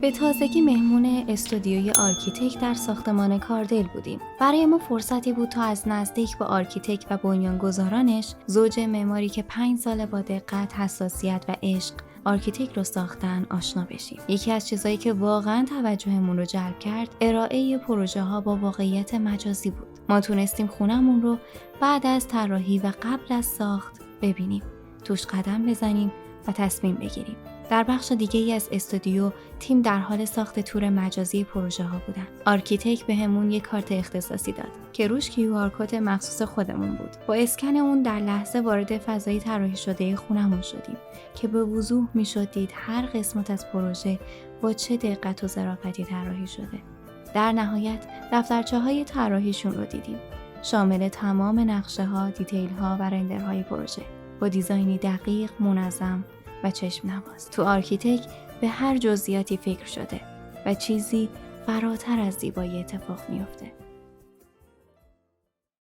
به تازگی مهمون استودیوی آرکیتکت در ساختمان کاردل بودیم. برای ما فرصتی بود تا از نزدیک با آرکیتکت و بنیانگذارانش، زوج معماری که 5 سال با دقت، حساسیت و عشق آرکیتکت رو ساختن، آشنا بشیم. یکی از چیزایی که واقعا توجهمون رو جلب کرد، ارائه پروژه ها با واقعیت مجازی بود. ما تونستیم خونمون رو بعد از طراحی و قبل از ساخت ببینیم، توش قدم بزنیم و تصمیم بگیریم. در بخش دیگه‌ای از استودیو، تیم در حال ساخت تور مجازی پروژه ها بودن. آرکیتکت بهمون یک کارت اختصاصی داد که روش QR کد مخصوص خودمون بود. با اسکن اون در لحظه وارد فضای طراحی شده خونمون شدیم که به وضوح میشد دید هر قسمت از پروژه با چه دقت و ظرافتی طراحی شده. در نهایت دفترچه‌های طراحیشون رو دیدیم، شامل تمام نقشه‌ها، دیتیل‌ها و رندرهای پروژه، با دیزاینی دقیق، منظم و چشم نواز. تو آرکیتکت به هر جزئیاتی فکر شده و چیزی فراتر از زیبایی اتفاق میفته.